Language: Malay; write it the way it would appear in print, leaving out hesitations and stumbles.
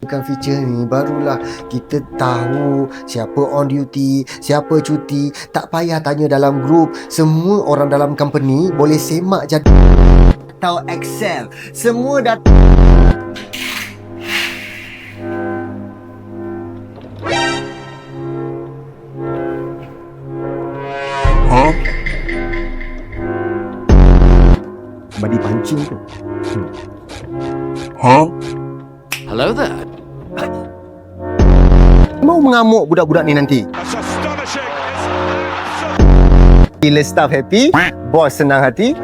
Bukan feature ni barulah kita tahu siapa on duty, siapa cuti. Tak payah tanya dalam grup. Semua orang dalam company boleh semak jadual atau Excel. Semua dah badi pancing tu. Hello there. Mau mengamuk budak-budak ni nanti. Bila staff happy, bos senang hati.